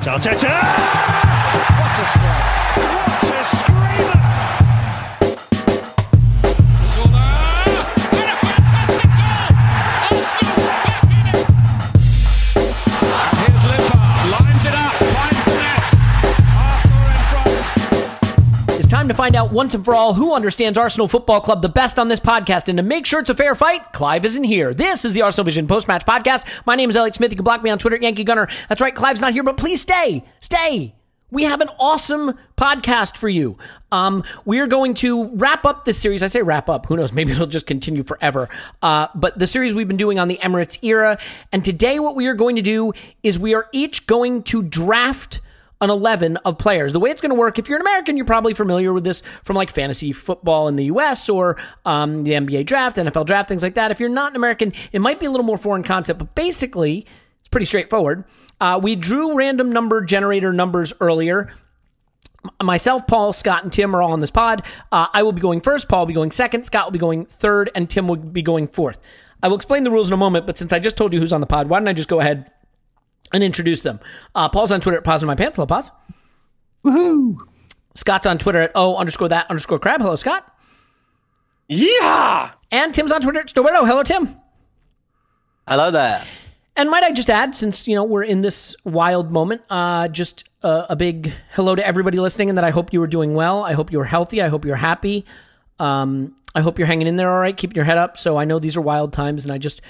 Arteta! What a strike! What a screamer! Zola! And a fantastic goal! Arsenal back in it! And here's Limpar, lines it up, finds the net. Arsenal in front. It's time to find out once and for all who understands Arsenal Football Club the best on this podcast. And to make sure it's a fair fight, Clive isn't here. This is the Arsenal Vision post-match podcast. My name is Elliot Smith. You can block me on Twitter at Yankee Gunner. That's right, Clive's not here, but please stay. Stay. We have an awesome podcast for you. We are going to wrap up this series. I say wrap up. Who knows? Maybe it'll just continue forever. But the series we've been doing on the Emirates era. And today what we are going to do is we are each going to draft an 11 of players. The way it's going to work, if you're an American, you're probably familiar with this from like fantasy football in the US or the NBA draft, NFL draft, things like that. If you're not an American, it might be a little more foreign concept, but basically it's pretty straightforward. We drew random number generator numbers earlier. Myself, Paul, Scott, and Tim are all on this pod. I will be going first, Paul will be going second, Scott will be going third, and Tim will be going fourth. I will explain the rules in a moment, but since I just told you who's on the pod, why don't I just go ahead and introduce them. Paul's on Twitter at Pause in My Pants. Hello, Pause. Woohoo! Scott's on Twitter at O_that_crab. Hello, Scott. Yeah! And Tim's on Twitter at Roberto. Hello, Tim. Hello there. And might I just add, since we're in this wild moment, just a big hello to everybody listening, and that I hope you are doing well. I hope you're healthy. I hope you're happy. I hope you're hanging in there all right, keeping your head up. So I know these are wild times, and I just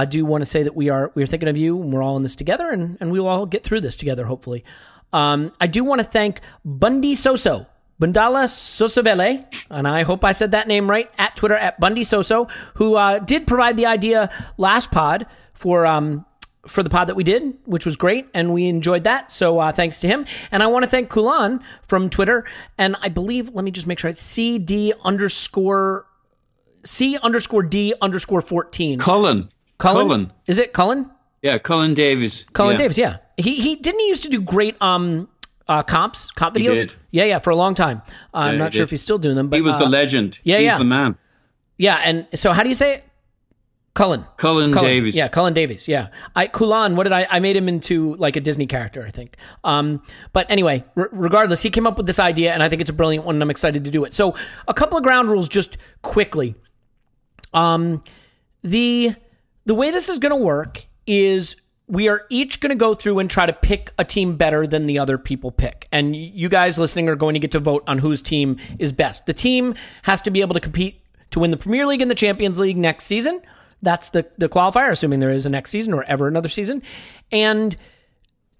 do want to say that we are thinking of you, and we're all in this together, and we will all get through this together, hopefully. I do want to thank Bundy Soso, Bundala Sosavele, and I hope I said that name right, at Twitter at Bundy Soso, who did provide the idea last pod for the pod that we did, which was great, and we enjoyed that. So thanks to him. And I want to thank Kulan from Twitter, and I believe, let me just make sure it's C_D_14. Cullen. Is it Cullen? Yeah, Cullen Davis. Davis, yeah. He didn't he used to do great comp videos? He did. Yeah, for a long time. I'm not sure if he's still doing them, but he was the legend. Yeah, He's the man. Yeah, and so how do you say it? Cullen Davis. Yeah, Cullen Davis. Yeah. Kulan, what did I made him into like a Disney character, I think. But anyway, regardless, he came up with this idea, and I think it's a brilliant one, and I'm excited to do it. So a couple of ground rules just quickly. The way this is going to work is we are each going to go through and try to pick a team better than the other people pick. And you guys listening are going to get to vote on whose team is best. The team has to be able to compete to win the Premier League and the Champions League next season. That's the qualifier, assuming there is a next season or ever another season. And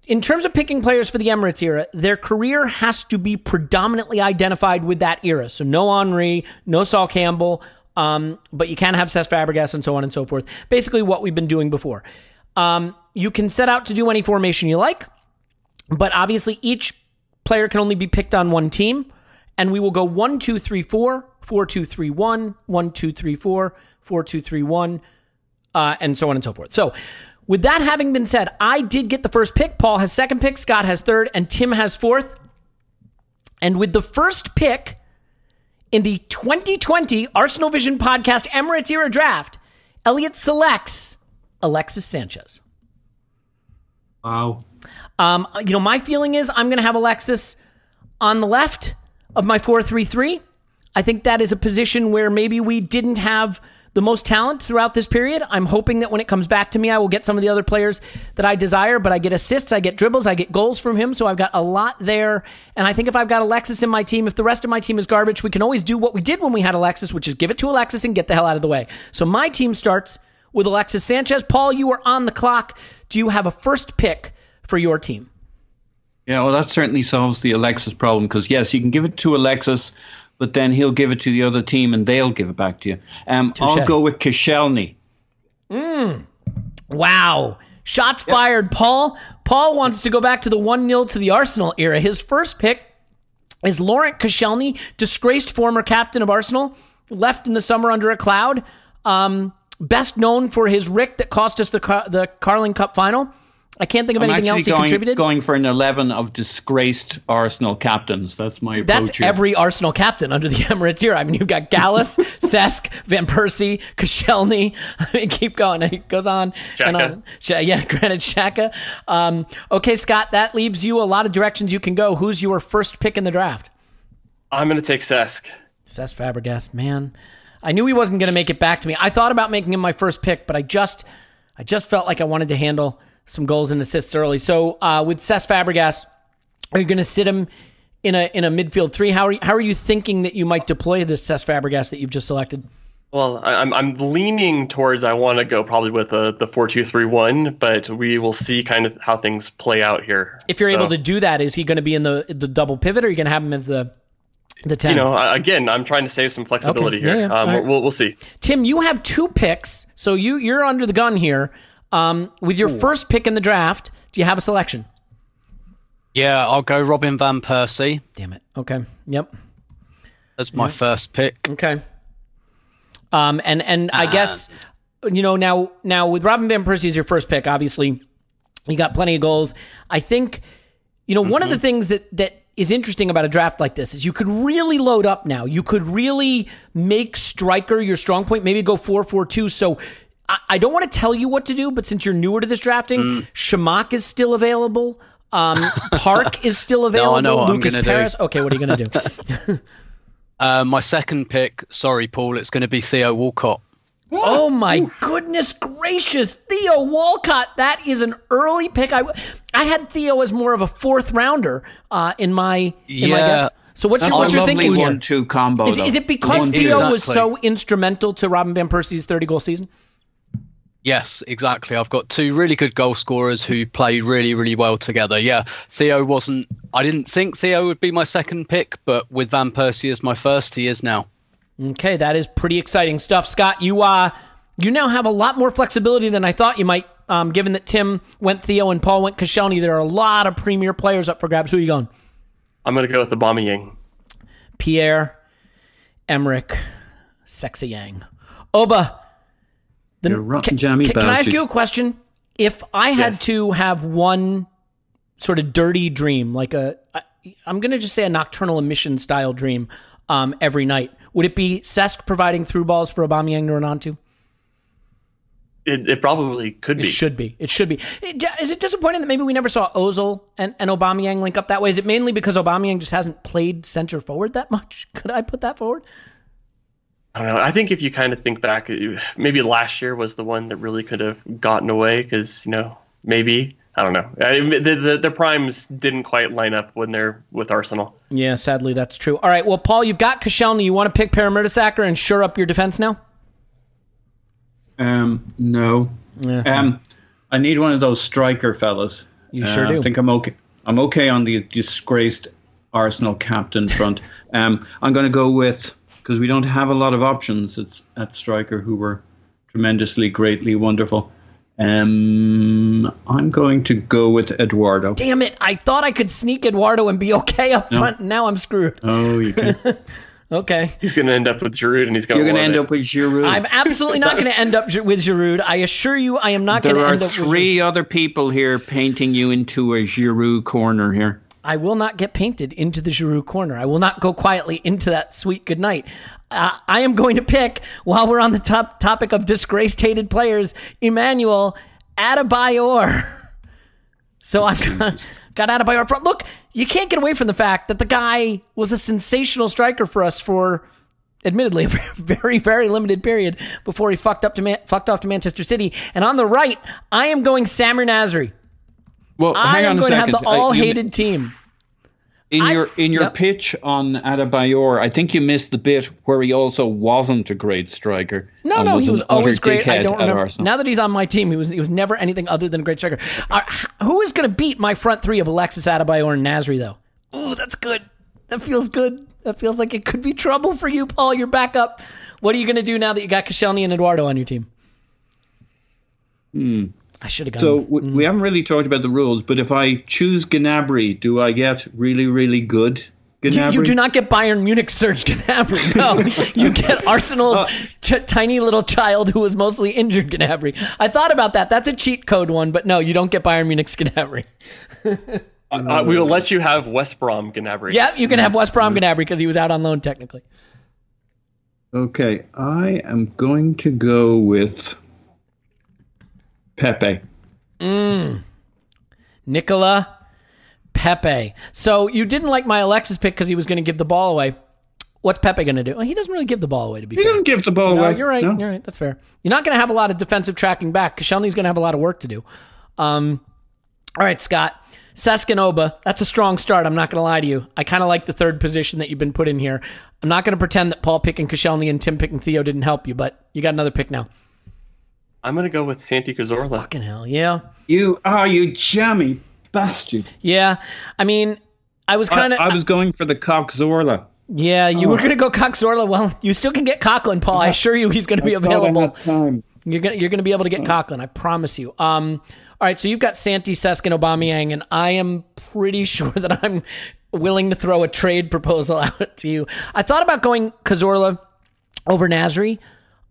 in terms of picking players for the Emirates era, their career has to be predominantly identified with that era. So no Henry, no Sol Campbell, but you can have Cesc Fabregas and so on and so forth. Basically what we've been doing before. You can set out to do any formation you like, but obviously each player can only be picked on one team, and we will go 1-2-3-4, 4-2-3-1, 1-2-3-4, 4-2-3-1, and so on and so forth. So with that having been said, I did get the first pick. Paul has second pick, Scott has third, and Tim has fourth. And with the first pick in the 2020 Arsenal Vision Podcast Emirates Era Draft, Elliot selects Alexis Sanchez. Wow. My feeling is I'm going to have Alexis on the left of my 4-3-3. I think that is a position where maybe we didn't have the most talent throughout this period. I'm hoping that when it comes back to me, I will get some of the other players that I desire, but I get assists, I get dribbles, I get goals from him, so I've got a lot there. And I think if I've got Alexis in my team, if the rest of my team is garbage, we can always do what we did when we had Alexis, which is give it to Alexis and get the hell out of the way. So my team starts with Alexis Sanchez. Paul, you are on the clock. Do you have a first pick for your team? Yeah, well, that certainly solves the Alexis problem, because, yes, you can give it to Alexis, but then he'll give it to the other team and they'll give it back to you. I'll go with Koscielny. Wow. Shots fired, Paul. Paul wants to go back to the 1-0 to the Arsenal era. His first pick is Laurent Koscielny, disgraced former captain of Arsenal, left in the summer under a cloud. Best known for his Rick that cost us the Carling Cup final. I can't think of anything else he contributed. Going for an 11 of disgraced Arsenal captains. That's my approach. That's here. Every Arsenal captain under the Emirates here. I mean, you've got Gallus, Cesc, Van Persie, Koscielny. I mean, keep going. It goes on and on. Yeah, granted, Xhaka. Okay, Scott, that leaves you a lot of directions you can go. Who's your first pick in the draft? I'm going to take Cesc. Cesc Fabregas, man. I knew he wasn't going to make it back to me. I thought about making him my first pick, but I just felt like I wanted to handle some goals and assists early. So with Cesc Fabregas, are you going to sit him in a midfield three? How are you thinking that you might deploy this Cesc Fabregas that you've just selected? Well, I'm leaning towards I want to go probably with the 4-2-3-1, but we will see kind of how things play out here. If you're able to do that, is he going to be in the double pivot, or are you going to have him as the 10? Again, I'm trying to save some flexibility here. Yeah. We'll see. Tim, you have 2 picks, so you're under the gun here. With your first pick in the draft, do you have a selection? Yeah, I'll go Robin van Persie. Damn it. Okay. Yep. That's my first pick. Okay. And I guess, now with Robin van Persie as your first pick, obviously you got plenty of goals. I think, one of the things that is interesting about a draft like this is you could really load up now. You could really make striker your strong point, maybe go 4-4-2. So I don't want to tell you what to do, but since you're newer to this drafting, Shamak is still available. Park is still available. No, I know what Lucas I'm gonna Perez. do. Okay, what are you going to do? My second pick, sorry, Paul, it's going to be Theo Walcott. Oh my goodness gracious, Theo Walcott! That is an early pick. I had Theo as more of a 4th rounder in my guess. So what's your thinking here? 1-2 combo. Is it because Theo was so instrumental to Robin van Persie's 30-goal season? Yes, exactly. I've got 2 really good goal scorers who play really, really well together. Yeah, I didn't think Theo would be my second pick, but with Van Persie as my first, he is now. Okay, that is pretty exciting stuff. Scott, you now have a lot more flexibility than I thought you might, given that Tim went Theo and Paul went Koscielny. There are a lot of premier players up for grabs. Who are you going? I'm going to go with Aubameyang. Pierre-Emerick Sexy-Yang. Oba. Can I ask you a question? If I had to have one sort of dirty dream, like I'm going to just say a nocturnal emission style dream every night, would it be Cesc providing through balls for Aubameyang to run onto? It probably could be. It should be. Is it disappointing that maybe we never saw Ozil and Aubameyang link up that way? Is it mainly because Aubameyang just hasn't played center forward that much? Could I put that forward? I don't know. I think if you kind of think back, maybe last year was the one that really could have gotten away because, maybe, I don't know. The primes didn't quite line up when they're with Arsenal. Yeah, sadly, that's true. All right, well, Paul, you've got Koscielny. You want to pick Per-Mertesacker and shore up your defense now? No. Yeah. I need one of those striker fellas. You sure do. I think I'm okay. I'm okay on the disgraced Arsenal captain front. I'm going to go with, because we don't have a lot of options at striker who were tremendously, greatly wonderful. I'm going to go with Eduardo. Damn it. I thought I could sneak Eduardo and be okay up front. Now I'm screwed. Oh, you can. Okay. He's going to end up with Giroud, and you're going to end up with Giroud. I'm absolutely not going to end up with Giroud. I assure you I am not going to end up with There are 3 other people here painting you into a Giroud corner here. I will not get painted into the Giroud corner. I will not go quietly into that sweet good night. I am going to pick, while we're on the topic of disgraced, hated players, Emmanuel Adebayor. So I've got Adebayor up front. Look, you can't get away from the fact that the guy was a sensational striker for us for, admittedly, a very, very limited period before he fucked off to Manchester City. And on the right, I am going Samir Nasri. Well, I am going to have second. the all-hated team. In your pitch on Adebayor, I think you missed the bit where he also wasn't a great striker. No, he was always great. I don't remember. Now that he's on my team, he was never anything other than a great striker. Who is going to beat my front 3 of Alexis, Adebayor, and Nasri, though? Ooh, that's good. That feels good. That feels like it could be trouble for you, Paul. You're back up. What are you going to do now that you got Koscielny and Eduardo on your team? I should have gone. So we haven't really talked about the rules, but if I choose Gnabry, do I get really, really good Gnabry? You do not get Bayern Munich Serge Gnabry. No, you get Arsenal's tiny little child who was mostly injured Gnabry. I thought about that. That's a cheat code one, but no, you don't get Bayern Munich's Gnabry. We will let you have West Brom Gnabry. Yeah, you can have West Brom Gnabry because he was out on loan technically. Okay, I am going to go with Pepe. Nicola Pepe. So you didn't like my Alexis pick because he was going to give the ball away. What's Pepe going to do? Well, he doesn't really give the ball away, to be fair. He doesn't give the ball away. You're right. No. You're right. That's fair. You're not going to have a lot of defensive tracking back. Koscielny's going to have a lot of work to do. All right, Scott. Seskanoba. That's a strong start. I'm not going to lie to you. I kind of like the third position that you've been put in here. I'm not going to pretend that Paul picking Koscielny and Tim picking Theo didn't help you, but you got another pick now. I'm going to go with Santi Cazorla. Fucking hell, yeah. You jammy bastard. Yeah, I mean, I was kind of... I was going for the Coxorla. Yeah, you were going to go Coxorla. Well, you still can get Coughlin, Paul. I assure you he's going to be available. You're going to be able to get Coughlin, I promise you. All right, so you've got Santi, Cesc, and Aubameyang, and I am pretty sure that I'm willing to throw a trade proposal out to you. I thought about going Cazorla over Nasri,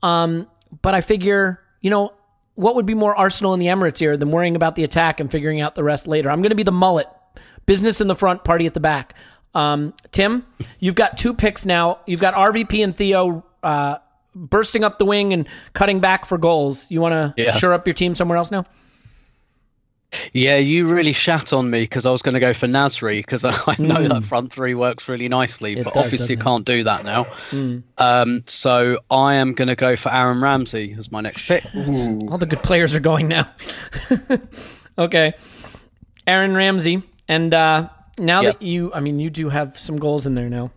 but I figure, what would be more Arsenal in the Emirates here than worrying about the attack and figuring out the rest later? I'm going to be the mullet. Business in the front, party at the back. Tim, you've got two picks now. You've got RVP and Theo bursting up the wing and cutting back for goals. You want to shore up your team somewhere else now? Yeah, you really shat on me because I was going to go for Nasri because I know that front three works really nicely, but obviously can't do that now. So I am going to go for Aaron Ramsey as my next pick. All the good players are going now. Okay. Aaron Ramsey. And now that you do have some goals in there now.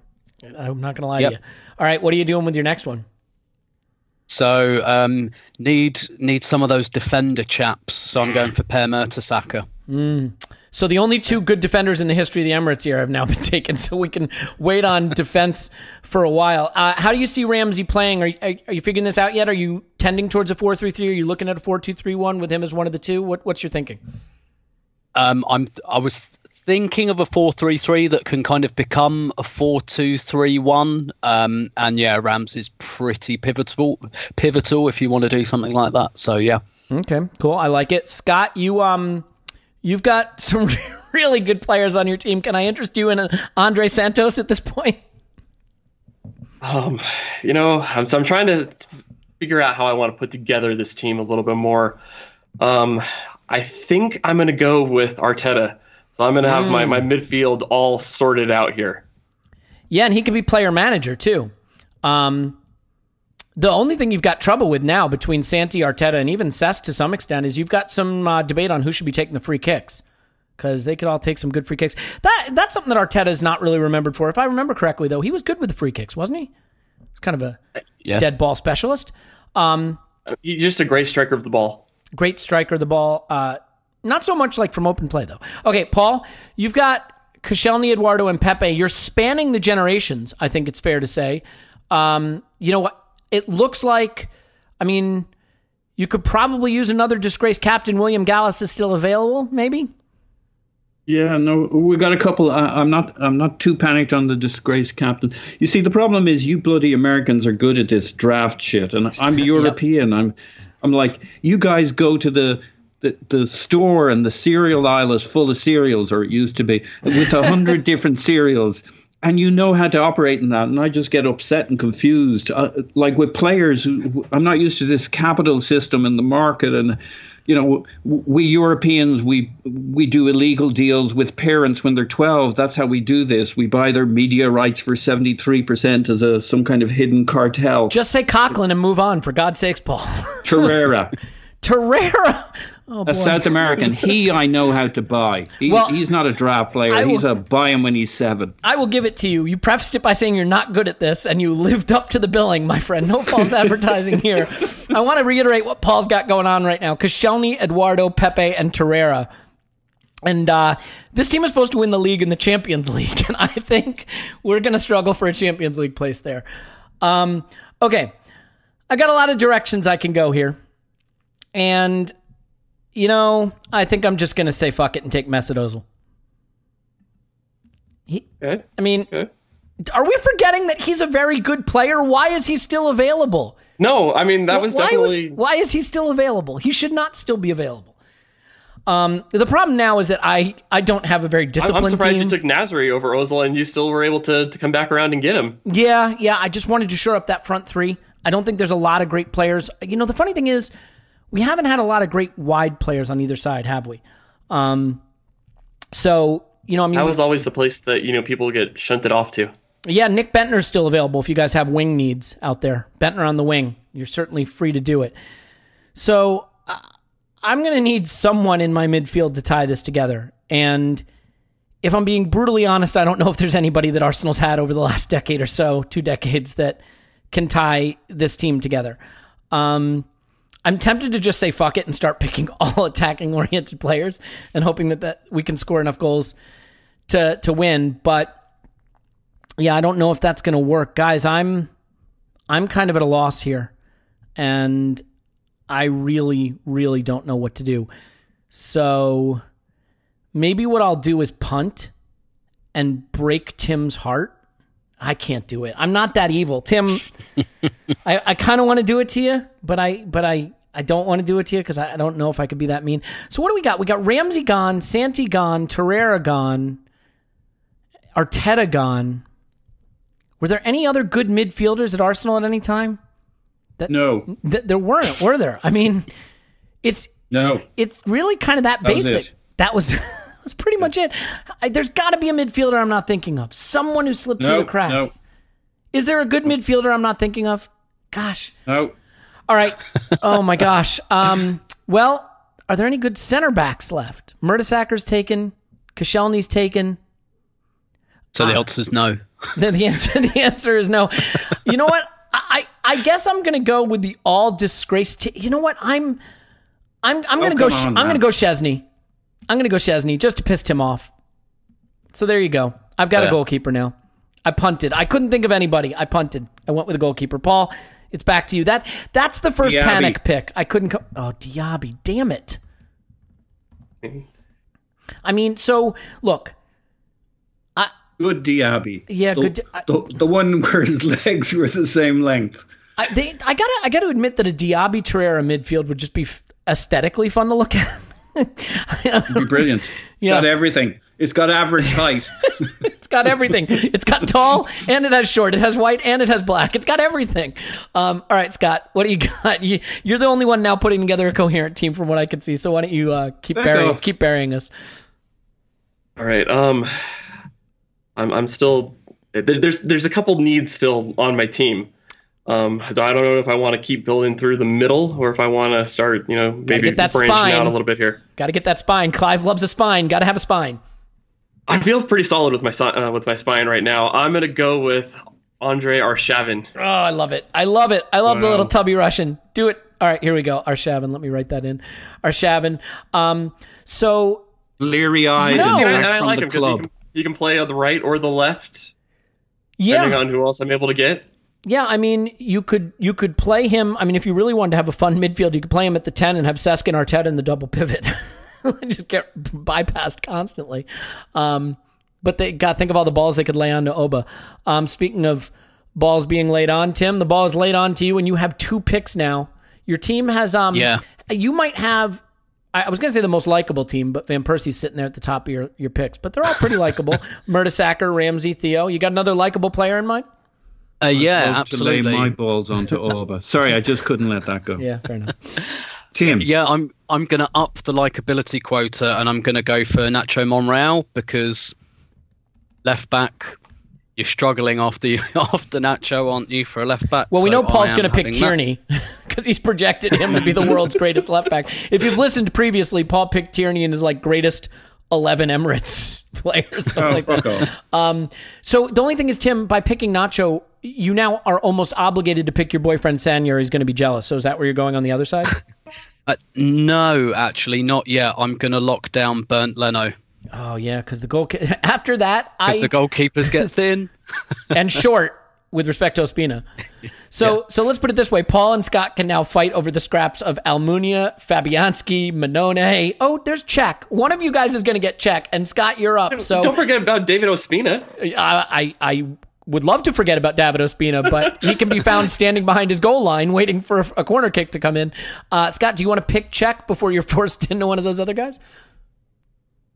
I'm not going to lie to you. All right, what are you doing with your next one? So need some of those defender chaps. So I'm going for Per Mertesacker. So the only two good defenders in the history of the Emirates here have now been taken, so we can wait on defense for a while. How do you see Ramsey playing? Are you figuring this out yet? Are you tending towards a 4-3-3? Are you looking at a 4-2-3-1 with him as one of the two? What's your thinking? I was thinking of a 4-3-3 that can kind of become a 4-2-3-1. And yeah, Ramsey's pretty pivotal if you want to do something like that. So yeah. Okay, cool. I like it. Scott, you've got some really good players on your team. Can I interest you in Andrei Santos at this point? I'm trying to figure out how I want to put together this team a little bit more. I think I'm going to go with Arteta. So I'm going to have my midfield all sorted out here. Yeah, and he can be player manager too. The only thing you've got trouble with now between Santi, Arteta, and even Cesc to some extent is you've got some debate on who should be taking the free kicks because they could all take some good free kicks. That's something that Arteta is not really remembered for. If I remember correctly, though, he was good with the free kicks, wasn't he? He's kind of a dead ball specialist. He's just a great striker of the ball. Great striker of the ball. Not so much like from open play, though. Okay, Paul, you've got Koscielny, Eduardo, and Pepe. You're spanning the generations, I think it's fair to say. You know what? It looks like, you could probably use another disgraced captain. William Gallas is still available, maybe? Yeah, no, we got a couple. I'm not too panicked on the disgraced captain. You see, the problem is you bloody Americans are good at this draft shit, and I'm European. I'm like, you guys go to the store and the cereal aisle is full of cereals, or it used to be, with 100 different cereals. And you know how to operate in that. And I just get upset and confused. Like with players, I'm not used to this capital system in the market. And, we Europeans, we do illegal deals with parents when they're 12. That's how we do this. We buy their media rights for 73% as some kind of hidden cartel. Just say Coughlin and move on, for God's sakes, Paul. Torreira. Oh, a South American. I know how to buy. He's not a draft player. He's a buy him when he's 7. I will give it to you. You prefaced it by saying you're not good at this, and you lived up to the billing, my friend. No false advertising here. I want to reiterate what Paul's got going on right now. Koscielny, Eduardo, Pepe, and Torreira. And this team is supposed to win the league in the Champions League, and I think we're going to struggle for a Champions League place there. Okay. I got a lot of directions I can go here. And, I think I'm just going to say fuck it and take Mesut Ozil. Okay. I mean, Okay. are we forgetting that he's a very good player? Why is he still available? No, I mean, that was definitely... Why is he still available? He should not still be available. The problem now is that I don't have a very disciplined I'm surprised team. you took Nasri over Ozil and you still were able to come back around and get him. Yeah, I just wanted to shore up that front three. I don't think there's a lot of great players. You know, the funny thing is, we haven't had a lot of great wide players on either side, have we? So, you know, I mean... That was always the place that, you know, people get shunted off to. Yeah, Nick Bentner's still available if you guys have wing needs out there. Bentner on the wing. You're certainly free to do it. So I'm going to need someone in my midfield to tie this together. And if I'm being brutally honest, I don't know if there's anybody that Arsenal's had over the last decade or so, 2 decades, that can tie this team together. I'm tempted to just say fuck it and start picking all attacking-oriented players and hoping that we can score enough goals to win. But yeah, I don't know if that's going to work. Guys, I'm kind of at a loss here, and I really, really don't know what to do. So maybe what I'll do is punt and break Tim's heart. I can't do it. I'm not that evil. Tim, I kind of want to do it to you, but I don't want to do it to you because I don't know if I could be that mean. So what do we got? We got Ramsey gone, Santi gone, Torreira gone, Arteta gone. Were there any other good midfielders at Arsenal at any time? No. There weren't, were there? I mean, it's really kind of that basic. That was that's pretty much it. There's got to be a midfielder I'm not thinking of. Someone who slipped through the cracks. No. Is there a good midfielder I'm not thinking of? Gosh. No. All right. Oh, my gosh. Well, are there any good center backs left? Mertesacker's taken. Koscielny's taken. So the answer is no. The answer is no. You know what? I guess I'm going to go with the all disgraced. You know what? I'm going to go. I'm going to go Szczesny. I'm going to go Szczesny just to piss Tim off. So there you go. I've got a goalkeeper now. I punted. I couldn't think of anybody. I punted. I went with a goalkeeper. Paul, it's back to you. That's the first Diaby. panic pick. I couldn't. Diaby. Damn it. I mean, so look. Good Diaby. Yeah, good. The one where his legs were the same length. I gotta admit that a Diaby Torreira midfield would just be aesthetically fun to look at. It'd be brilliant. Yeah. Got everything. It's got average height. It's got everything. It's got tall and it has short. It has white and it has black. It's got everything. All right, Scott, what do you got? You're the only one now putting together a coherent team from what I can see. So why don't you keep burying us? All right. I'm still there's a couple needs still on my team. I don't know if I want to keep building through the middle or if I want to start, maybe branching out a little bit here. Got to get that spine. Clive loves a spine. Got to have a spine. I feel pretty solid with my spine right now. I'm going to go with Andrei Arshavin. Oh, I love it. I love the little tubby Russian. Do it. All right, here we go. Arshavin. Let me write that in. Arshavin. So Leery-eyed and and I like from him the club. because he can play on the right or the left, depending on who else I'm able to get. Yeah, I mean, you could play him. I mean, if you really wanted to have a fun midfield, you could play him at the 10 and have Cesc and Arteta in the double pivot. Just get bypassed constantly. But they got to think of all the balls they could lay on to Oba. Speaking of balls being laid on, Tim, the ball is laid on to you, and you have 2 picks now. Your team has you might have. I was going to say the most likable team, but Van Persie's sitting there at the top of your picks. But they're all pretty likable. Mertesacker, Ramsey, Theo. You got another likable player in mind? Yeah, absolutely. To lay my balls onto Oba. Sorry, I just couldn't let that go. Yeah, fair enough. Tim. Yeah, I'm going to up the likability quota, and I'm going to go for Nacho Monreal because left back, you're struggling after Nacho, aren't you, for a left back? Well, we know Paul's going to pick Tierney because he's projected him to be the world's greatest left back. If you've listened previously, Paul picked Tierney in his greatest 11 Emirates players. So the only thing is, Tim, by picking Nacho, you now are almost obligated to pick your boyfriend Sanyar. He's going to be jealous. So is that where you're going on the other side? No, actually, not yet. I'm going to lock down Bernd Leno. Oh, yeah, because the goal... After that, Because the goalkeepers get thin. And short. with respect to Ospina. So let's put it this way. Paul and Scott can now fight over the scraps of Almunia, Fabianski, Manone. Oh, there's Czech. One of you guys is going to get Czech, and Scott, you're up. So don't forget about David Ospina. I would love to forget about David Ospina, but he can be found standing behind his goal line waiting for a corner kick to come in. Scott, do you want to pick Czech before you're forced into one of those other guys?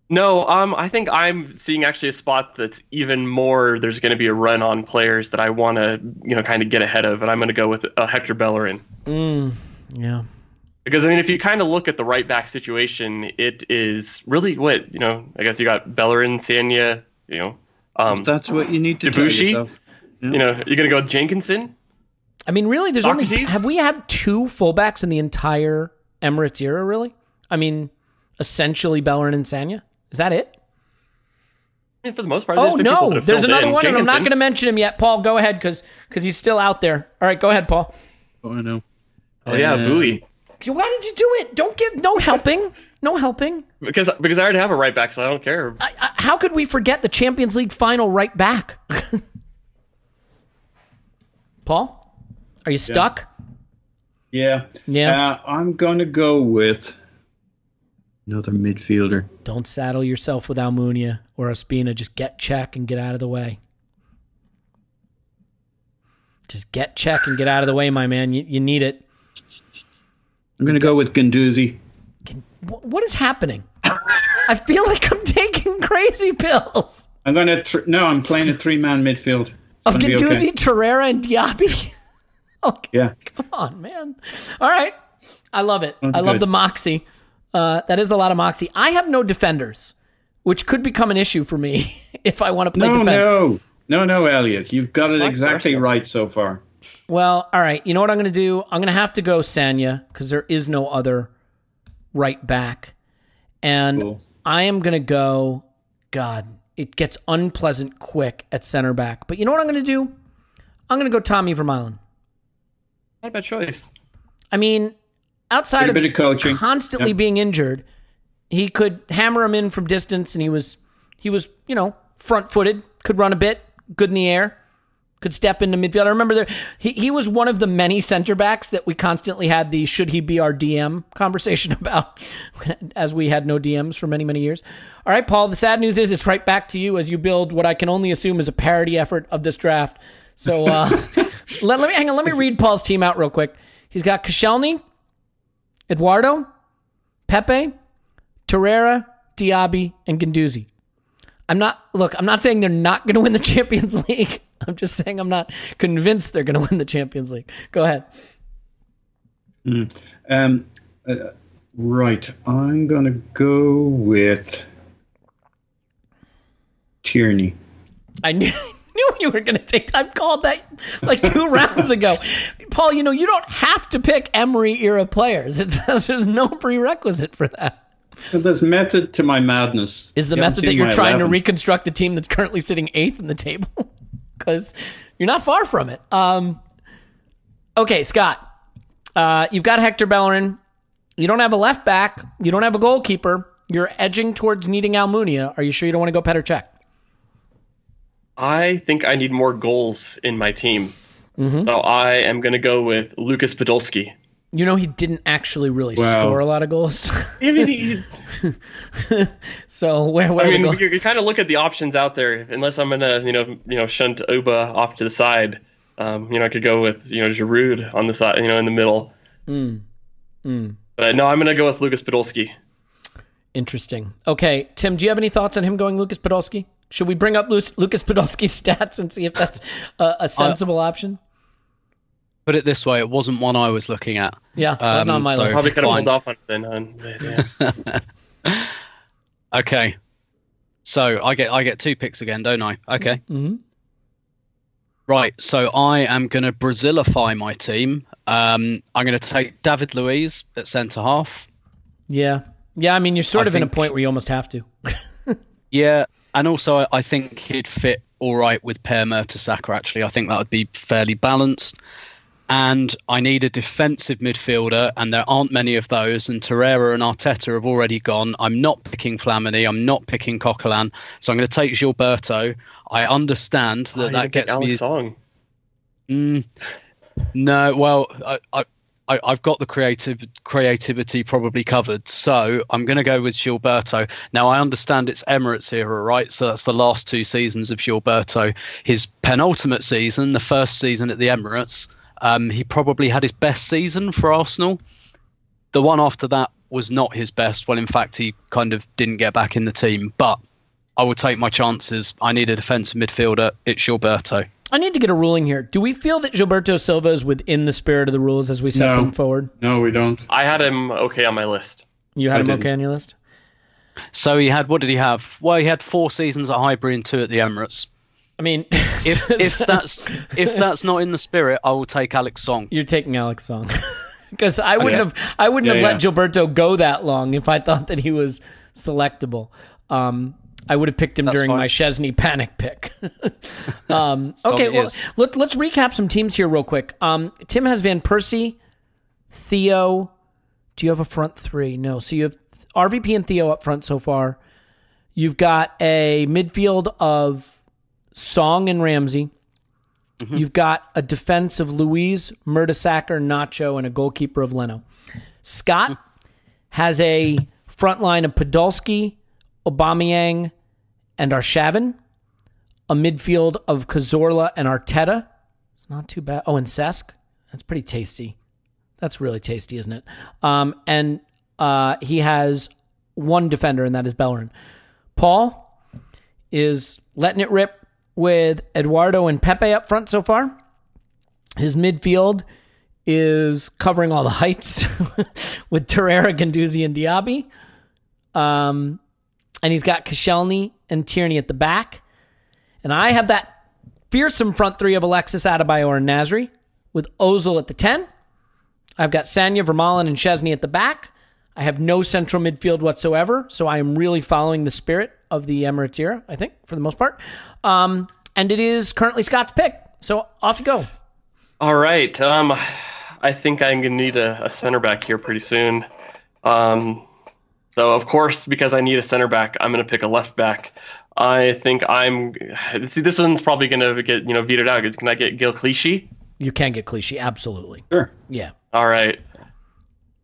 No, I think I'm seeing actually a spot that's even more. There's going to be a run on players that I want to, kind of get ahead of, and I'm going to go with Hector Bellerin. Yeah. Because I mean, if you kind of look at the right back situation, it is really what I guess you got Bellerin, Sanya, that's what you need to do. You're going to go with Jenkinson. I mean, really, there's Socrates? have we had 2 fullbacks in the entire Emirates era? Really? I mean, essentially Bellerin and Sanya. Is that it? I mean, for the most part. There's another one, and I'm not going to mention him yet. Paul, go ahead, because he's still out there. All right, go ahead, Paul. Oh, I know. Oh yeah, Bowie. Why did you do it? Don't give no helping. No helping. Because I already have a right back, so I don't care. How could we forget the Champions League final right back? Paul, are you stuck? Yeah. Yeah. I'm going to go with another midfielder. Don't saddle yourself with Almunia or Ospina. Just get Czech and get out of the way. Just get Czech and get out of the way, my man. You need it. I'm going to go with Guendouzi. What is happening? I feel like I'm taking crazy pills. I'm playing a 3-man midfield. Of Guendouzi, Torreira, and Diaby? Okay. Yeah. Come on, man. All right. I love it. That's I love good. the moxie. That is a lot of moxie. I have no defenders, which could become an issue for me if I want to play defense. No, Elliot. You've got it exactly right so far. Well, all right. You know what I'm going to do? I'm going to have to go Sanya because there is no other right back. And Cool. I am going to go, God, it gets unpleasant quick at center back. But you know what I'm going to do? I'm going to go Tommy Vermaelen. Not a bad choice. I mean, outside Bit of coaching. constantly being injured, he could hammer him in from distance, and he was front-footed, could run a bit, good in the air, could step into midfield. I remember he was one of the many center backs that we constantly had the should he be our DM conversation about, as we had no DMs for many, many years. All right, Paul, the sad news is it's right back to you as you build what I can only assume is a parody effort of this draft. So let me read Paul's team out real quick. He's got Koscielny, Eduardo, Pepe, Torreira, Diaby, and Guendouzi. I'm not saying they're not going to win the Champions League. I'm just saying I'm not convinced they're going to win the Champions League. Go ahead. Right. I'm going to go with Tierney. I knew you were going to take. I called that like 2 rounds ago. Paul, you don't have to pick Emery era players. There's no prerequisite for that. There's method to my madness. Is the method that you're trying to reconstruct a team that's currently sitting 8th in the table? Because you're not far from it. Okay, Scott. You've got Hector Bellerin. You don't have a left back. You don't have a goalkeeper. You're edging towards needing Almunia. Are you sure you don't want to go Petr Cech? I think I need more goals in my team. Mm-hmm. So I am going to go with Lukas Podolski. He didn't actually really score a lot of goals. I mean, so where you kind of look at the options out there. Unless I'm gonna, shunt Oba off to the side. I could go with Giroud on the side, in the middle. But no, I'm gonna go with Lukas Podolski. Interesting. Okay, Tim, do you have any thoughts on him going Lukas Podolski? Should we bring up Lukas Podolski's stats and see if that's a sensible option? Put it this way, it wasn't one I was looking at. Yeah, that's not my list. Probably could have hold off on it then. Yeah. Okay. So I get 2 picks again, don't I? Okay. Mm-hmm. Right, so I am going to Brazilify my team. I'm going to take David Luiz at centre-half. Yeah. Yeah, I mean, you're sort of in a point where you almost have to. Yeah, and also I think he'd fit all right with Per Mertesacker, actually. I think that would be fairly balanced. And I need a defensive midfielder, and there aren't many of those, and Torreira and Arteta have already gone. I'm not picking Flamini. I'm not picking Coquelin. So I'm going to take Gilberto. I understand that gets Alex me... Song. No, well, I've got the creativity probably covered, so I'm going to go with Gilberto. Now, I understand it's Emirates era, right? So that's the last 2 seasons of Gilberto. His penultimate season, the first season at the Emirates, he probably had his best season for Arsenal. The one after that was not his best. Well, in fact, he kind of didn't get back in the team, but I would take my chances. I need a defensive midfielder. It's Gilberto. I need to get a ruling here. Do we feel that Gilberto Silva is within the spirit of the rules as we set them forward? No, we don't. I had him okay on my list. You had him didn't. okay on your list? So he had, what did he have? Well, he had 4 seasons at Highbury and 2 at the Emirates. I mean, If that's not in the spirit, I will take Alex Song. you're taking Alex Song. Because I wouldn't have let Gilberto go that long if I thought that he was selectable. I would have picked him during my Chesney panic pick. Okay, well, let's recap some teams here real quick. Tim has Van Persie, Theo. Do you have a front 3? No. So you have RVP and Theo up front so far. You've got a midfield of Song and Ramsey. Mm-hmm. You've got a defense of Luiz, Mertesacker, Nacho, and a goalkeeper of Leno. Scott has a front line of Podolski, Aubameyang, and Arshavin. A midfield of Cazorla and Arteta. It's not too bad. Oh, and Cesc. That's pretty tasty. That's really tasty, isn't it? And he has one defender, and that is Bellerin. Paul is letting it rip with Eduardo and Pepe up front so far. His midfield is covering all the heights with Torreira, Guendouzi, and Diaby. And he's got Koscielny and Tierney at the back. And I have that fearsome front 3 of Alexis, Adebayor, and Nasri with Ozil at the 10. I've got Sanya, Vermaelen, and Chesney at the back. I have no central midfield whatsoever, so I am really following the spirit of the Emirates era, I think, for the most part. And it is currently Scott's pick. So off you go. All right. I think I'm going to need a center back here pretty soon. So, of course, because I need a center back, I'm going to pick a left back. I think this one's probably going to get vetoed out. Can I get Gil Clichy? You can get Clichy, absolutely. Sure. Yeah. All right.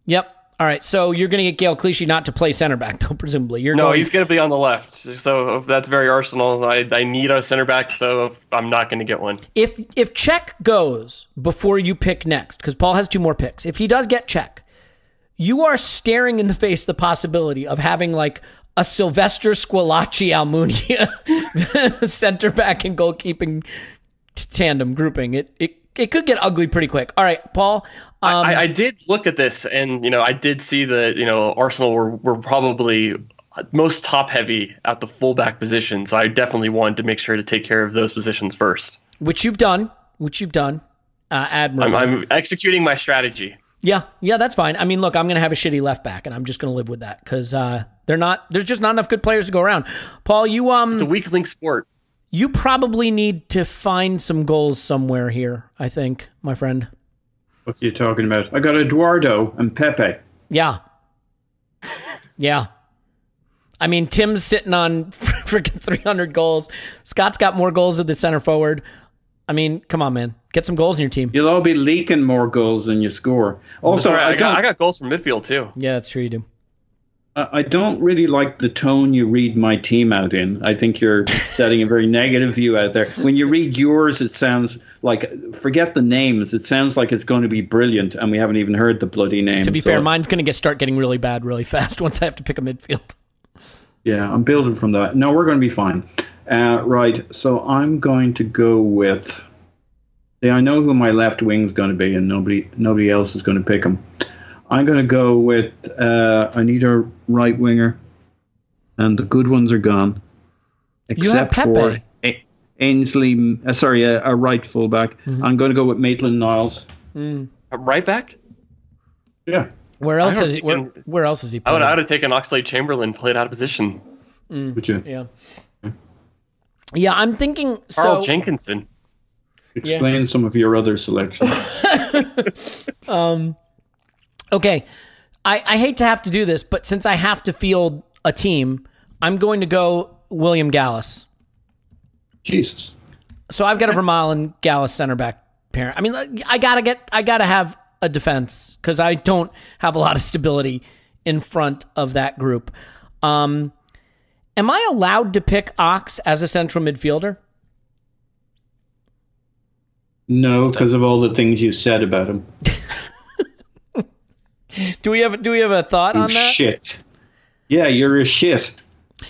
Yep. All right, so you're going to get Gael Clichy not to play center back, though, presumably. He's going to be on the left. So that's very Arsenal. I need a center back, so I'm not going to get one. If Cech goes before you pick next, because Paul has 2 more picks, if he does get Cech, you are staring in the face the possibility of having like a Sylvester Squillaci Almunia center back and goalkeeping tandem grouping. It could get ugly pretty quick. All right, Paul. I did look at this, and I did see that Arsenal were probably most top heavy at the fullback position. So I definitely wanted to make sure to take care of those positions first. Which you've done. Admirably. I'm executing my strategy. Yeah, that's fine. I mean, look, I'm going to have a shitty left back, and I'm just going to live with that because there's just not enough good players to go around. Paul, it's a weak link sport. You probably need to find some goals somewhere here, I think, my friend. What are you talking about? I got Eduardo and Pepe. Yeah. I mean, Tim's sitting on freaking 300 goals. Scott's got more goals at the center forward. I mean, come on, man. Get some goals in your team. You'll all be leaking more goals than you score. Also, I got goals from midfield, too. Yeah, that's true, you do. I don't really like the tone you read my team out in. I think you're setting a very negative view out there. When you read yours, it sounds like, forget the names, it sounds like it's going to be brilliant, and we haven't even heard the bloody names. To be fair, mine's going to start getting really bad really fast once I have to pick a midfield. Yeah, I'm building from that. No, we're going to be fine. Right, so I'm going to go with... I know who my left wing's going to be, and nobody else is going to pick him. I'm going to go with, I need a right winger, and the good ones are gone. Except for Ainsley, a right fullback. Mm-hmm. I'm going to go with Maitland-Niles. A right back? Yeah. Where else is he playing? I would have taken Oxlade-Chamberlain, played out of position. Would you? Yeah. Yeah, I'm thinking... Carl Jenkinson. Explain some of your other selections. Okay, I hate to have to do this, but since I have to field a team, I'm going to go William Gallas. Jesus. So I've got a Vermaelen Gallas center back parent. I mean, I gotta have a defense because I don't have a lot of stability in front of that group. Am I allowed to pick Ox as a central midfielder? No, because of all the things you said about him. Do we have a thought on that? Shit. Yeah, you're a shit.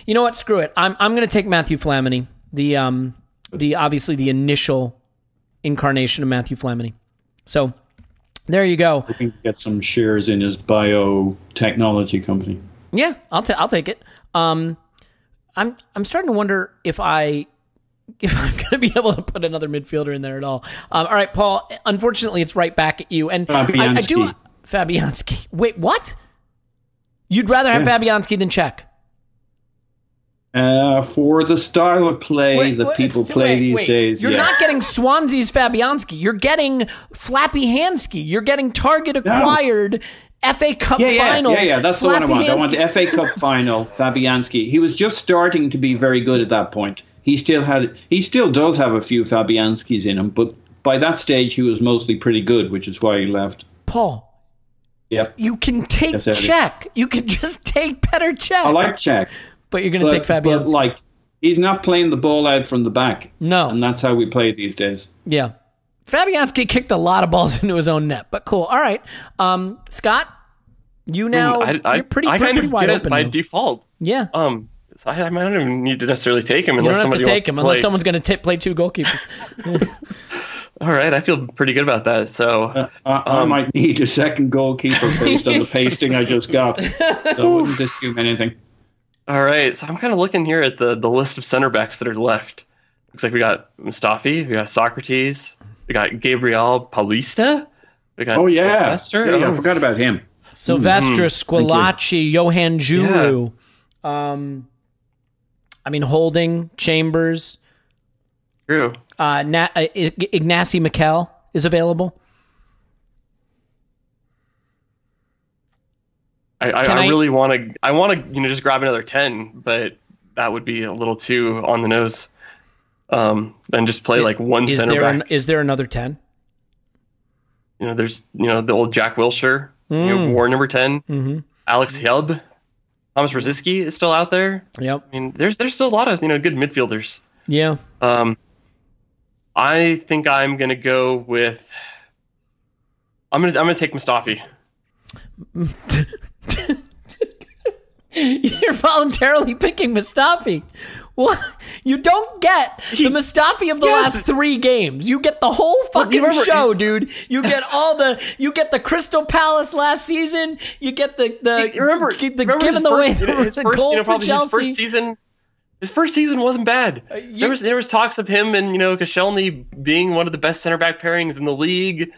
You know what? Screw it. I'm going to take Matthew Flamini. The obviously the initial incarnation of Matthew Flamini. So there you go. I think get some shares in his biotechnology company. Yeah, I'll take it. I'm starting to wonder if I'm going to be able to put another midfielder in there at all. All right, Paul. Unfortunately, it's right back at you. And I do Fabianski. Wait, what? You'd rather have Fabianski than Czech? For the style of play people play these days. You're not getting Swansea's Fabianski. You're getting Flappy Hansky. You're getting Target acquired FA Cup final. Yeah. That's Flappy the one I want. Hansky. I want the FA Cup final, Fabianski. He was just starting to be very good at that point. He still does have a few Fabianskis in him, but by that stage he was mostly pretty good, which is why he left. Paul. Yep. You can take Czech. You can just take better Czech. I like Czech. But you're going to take Fabianski. But he's not playing the ball out from the back. No. And that's how we play these days. Yeah. Fabianski kicked a lot of balls into his own net, but cool. All right. Scott, you now, you're pretty wide open by now. Default. Yeah. So I might not even need to necessarily take him You unless don't have somebody to wants take him to unless play. someone's going to play two goalkeepers. All right, I feel pretty good about that. So I might need a second goalkeeper based on the pasting I just got. So I wouldn't assume anything. All right, so I'm kind of looking here at the list of center backs that are left. Looks like we got Mustafi, we got Socrates, we got Gabrielle Paulista, we got Sylvester. Yeah, I forgot about him. Sylvester, Squillaci, Johan Juru. Holding, Chambers. True. Ignacy Mikel is available. I really want to just grab another 10, but that would be a little too on the nose. Then just play one center back. Is there another 10? There's the old Jack Wilshere, war number 10. Mm-hmm. Alex Hjelb, Thomas Rosicky is still out there. Yep. I mean, there's still a lot of good midfielders. Yeah. I think I'm gonna go with. I'm gonna take Mustafi. You're voluntarily picking Mustafi. What? You don't get the Mustafi of the last 3 games. You get the whole fucking show, dude. You get you get the Crystal Palace last season. You get the giving away the goal for Chelsea. His first season wasn't bad. There was talks of him and Koscielny being one of the best center back pairings in the league.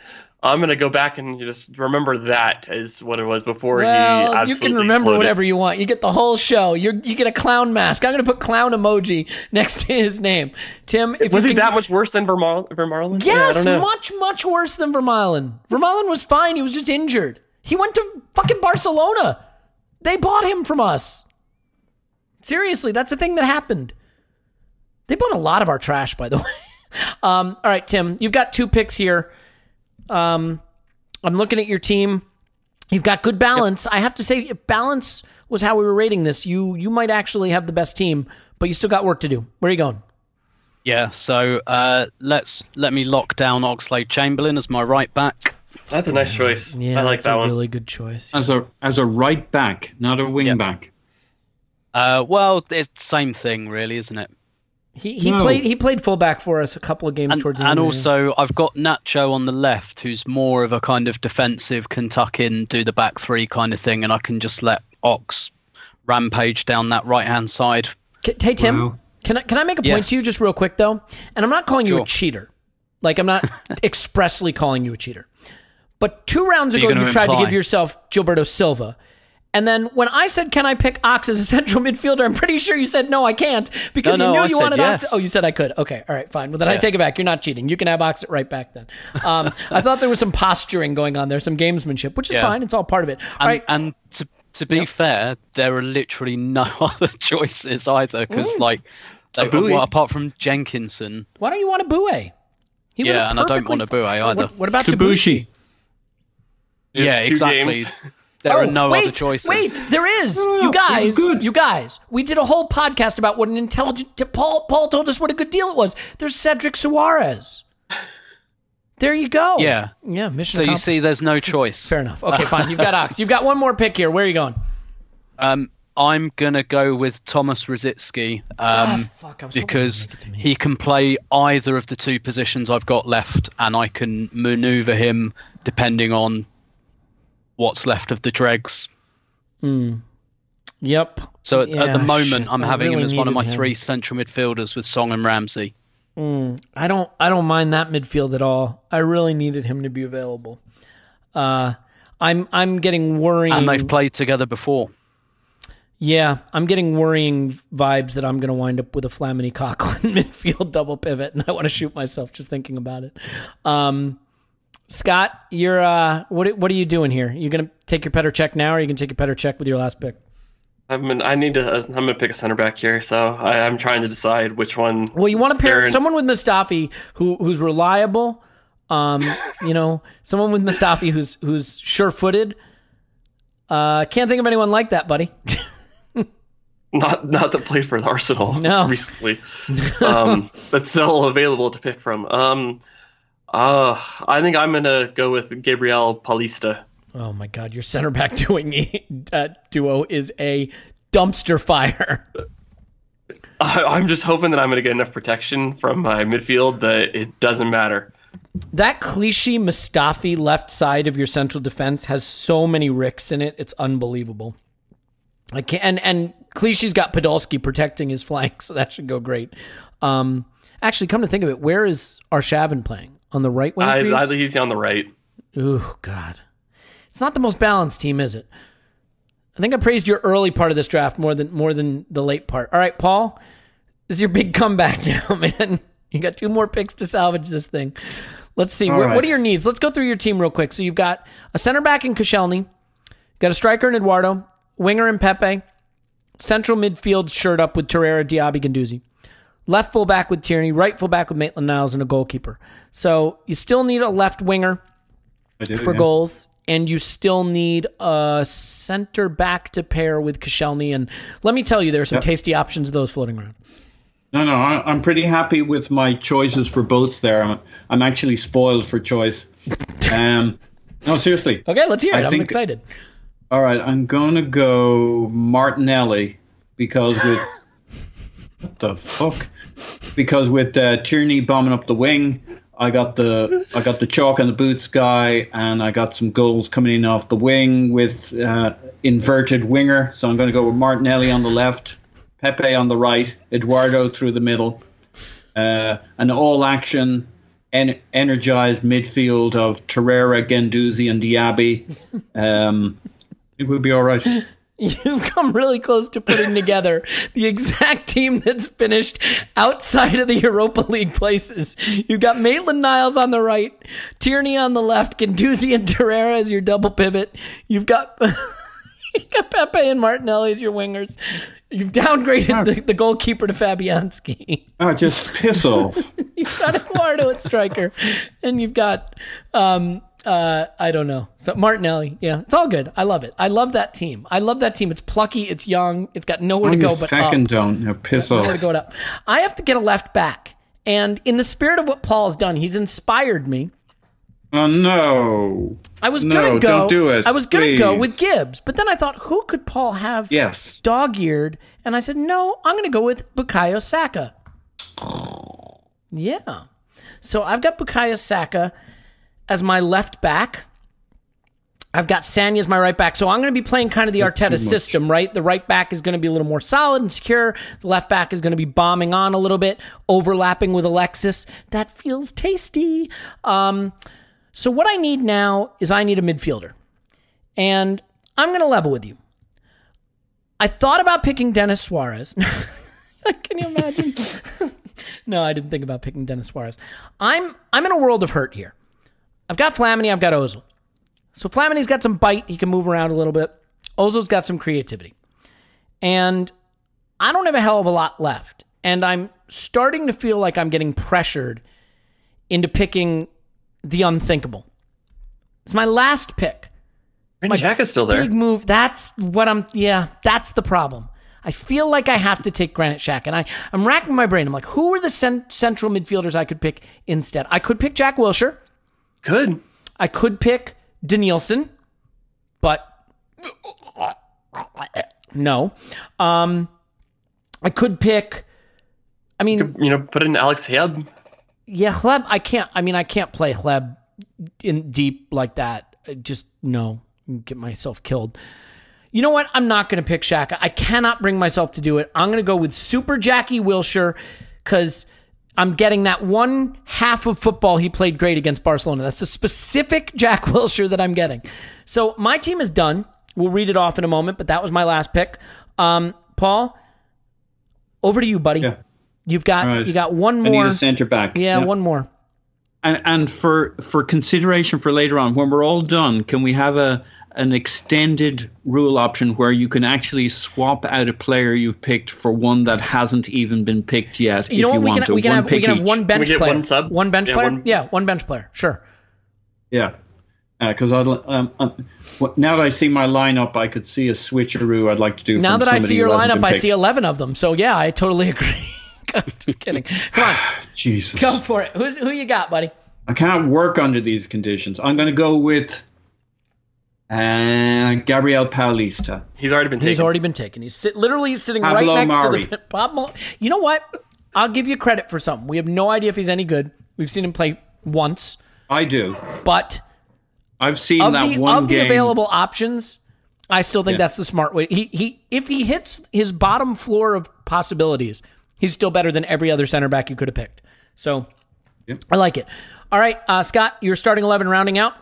I'm gonna go back and just remember that as what it was before he absolutely you can remember floated. whatever you want. You get the whole show. You get a clown mask. I'm gonna put clown emoji next to his name. Tim, was he that much worse than Vermaelen? Yes, much worse than Vermaelen. Vermaelen was fine. He was just injured. He went to fucking Barcelona. They bought him from us. Seriously, that's the thing that happened. They bought a lot of our trash, by the way. All right, Tim, you've got 2 picks here. I'm looking at your team. You've got good balance. Yep. I have to say, if balance was how we were rating this, you might actually have the best team, but you still got work to do. Where are you going? Yeah, so let me lock down Oxlade-Chamberlain as my right back. That's a nice choice. Yeah, I like that one. Really good choice. As a right back, not a wing back. Well, it's the same thing, really, isn't it? He played fullback for us a couple of games towards the end. And also, I've got Nacho on the left, who's more of a kind of defensive, can tuck in, do the back 3 kind of thing, and I can just let Ox rampage down that right-hand side. Hey, Tim, wow. Can I make a point to you just real quick, though? And I'm not calling you a cheater. I'm not expressly calling you a cheater. But 2 rounds ago, you tried to give yourself Gilberto Silva. And then when I said, can I pick Ox as a central midfielder, I'm pretty sure you said, no, I can't. Because you knew you wanted Ox. Oh, you said I could. Okay. All right, fine. Well, then I take it back. You're not cheating. You can have Ox at right back then. I thought there was some posturing going on there, some gamesmanship, which is fine. It's all part of it. All right. And to be fair, there are literally no other choices either. Because, apart from Jenkinson. Why don't you want a Boué? He was Yeah, and I don't perfectly want Abue fine. either. What about Debussy. Debussy? Yeah, Two exactly. games. There are no other choices. Wait, there is. No, You it guys, was good. you guys. We did a whole podcast about what an intelligent. Paul told us what a good deal it was. There's Cedric Suarez. There you go. Yeah. Mission So you accomplished. see, there's no choice. Fair enough. Okay, fine. You've got Ox. You've got one more pick here. Where are you going? I'm going to go with Thomas Rositzky Fuck, I was hoping because you'd make it to me. he can play either of the two positions I've got left, and I can maneuver him depending on what's left of the dregs. Yep. So at the moment, shit, I'm I having him really as one of my needed him. three central midfielders with Song and Ramsey. I don't mind that midfield at all. I really needed him to be available. I'm getting worrying. And they've played together before. Yeah, I'm getting worrying vibes that I'm going to wind up with a Flamini Coughlin midfield double pivot, and I want to shoot myself just thinking about it. Scott, you're what are you doing here? You going to take your Petr check now, or are you going to take your Petr check with your last pick? I'm gonna pick a center back here, so I'm trying to decide which one. Well, you want to pair someone with Mustafi who's reliable. Someone with Mustafi who's sure-footed. Can't think of anyone like that, buddy. Not that played for Arsenal recently. That's still available to pick from. I think I'm gonna go with Gabrielle Paulista. Oh my God, your center back duo is a dumpster fire. I'm just hoping that I'm going to get enough protection from my midfield that it doesn't matter. That Clichy Mustafi left side of your central defense has so many ricks in it. It's unbelievable. And Clichy's got Podolski protecting his flank, so that should go great. Actually, come to think of it, where is Arshavin playing? On the right wing? He's on the right. Oh God. It's not the most balanced team, is it? I think I praised your early part of this draft more than the late part. All right, Paul, this is your big comeback now, man. You got 2 more picks to salvage this thing. Let's see. All right. What are your needs? Let's go through your team real quick. So you've got a center back in Koscielny, got a striker in Eduardo, winger in Pepe, central midfield shirt up with Torreira, Diaby, Guendouzi, left fullback with Thierry, right fullback with Maitland-Niles, and a goalkeeper. So you still need a left winger for goals. And you still need a center back to pair with Koscielny. And let me tell you, there are some tasty options of those floating around. No, I'm pretty happy with my choices for both there. I'm actually spoiled for choice. No, seriously. Okay, let's hear it. I'm excited. All right, I'm going to go Martinelli because with... what the fuck? Because with Tierney bombing up the wing... I got the chalk and the boots guy, and I got some goals coming in off the wing with inverted winger. So I'm going to go with Martinelli on the left, Pepe on the right, Eduardo through the middle, an all-action, energized midfield of Torreira, Guendouzi, and Diaby. It would be all right. You've come really close to putting together the exact team that's finished outside of the Europa League places. You've got Maitland-Niles on the right, Tierney on the left, Guendouzi and Torreira as your double pivot. You've got Pepe and Martinelli as your wingers. You've downgraded the goalkeeper to Fabianski. Oh, just piss off. You've got Eduardo at striker, and you've got I don't know. So Martinelli, yeah, it's all good. I love it. I love that team. It's plucky. It's young. It's got nowhere to go but up. Don't. No, piss off. Nowhere to go but up. I have to get a left back, and in the spirit of what Paul's done, he's inspired me. Oh no! I was gonna go. Don't do it. I was gonna please. go with Gibbs, but then I thought, who could Paul have? Yes. Dog-eared, and I said, no, I'm gonna go with Bukayo Saka. Yeah. So I've got Bukayo Saka as my left back. I've got Sanya as my right back. So I'm going to be playing kind of the Arteta system, right? The right back is going to be a little more solid and secure. The left back is going to be bombing on a little bit, overlapping with Alexis. That feels tasty. So what I need now is I need a midfielder. And I'm going to level with you. I thought about picking Denis Suarez. Can you imagine? No, I didn't think about picking Denis Suarez. I'm in a world of hurt here. I've got Flamini, I've got Ozil. So Flamini's got some bite, he can move around a little bit. Ozil's got some creativity. And I don't have a hell of a lot left. And I'm starting to feel like I'm getting pressured into picking the unthinkable. It's my last pick. Granit Xhaka's still there. Big move. That's the problem. I feel like I have to take Granit Xhaka, and I'm racking my brain. I'm like, who are the central midfielders I could pick instead? I could pick Jack Wilshere. Good. I could pick Danielson, but no. I could pick. I mean, put in Alex Hleb. Yeah, Hleb. I can't play Hleb in deep like that. Just no, get myself killed. You know what? I'm not going to pick Xhaka. I cannot bring myself to do it. I'm going to go with Super Jackie Wilshere because I'm getting that one half of football he played great against Barcelona. That's a specific Jack Wilshere that I'm getting. So my team is done. We'll read it off in a moment, but that was my last pick. Paul, over to you, buddy. Yeah. You got one more. I need a centre back. Yeah, one more. And for consideration for later on, when we're all done, can we have an extended rule option where you can actually swap out a player you've picked for one that hasn't even been picked yet? You know what? We can have one bench player. One sub? One bench player? One bench player. Sure. Yeah. Because now that I see my lineup, I could see a switcheroo I'd like to do. Now that I see your lineup, I see 11 of them. So yeah, I totally agree. I'm just kidding. Come on. Jesus. Go for it. Who you got, buddy? I can't work under these conditions. I'm going to go with Gabrielle Paulista. He's already been taken. He's literally sitting Pablo right next Mari. to the Bob. You know what? I'll give you credit for something. We have no idea if he's any good. We've seen him play once. I do. But I've seen that one of the game. available options, I still think that's the smart way. If he hits his bottom floor of possibilities, he's still better than every other center back you could have picked. So I like it. All right, Scott, you're starting 11 rounding out.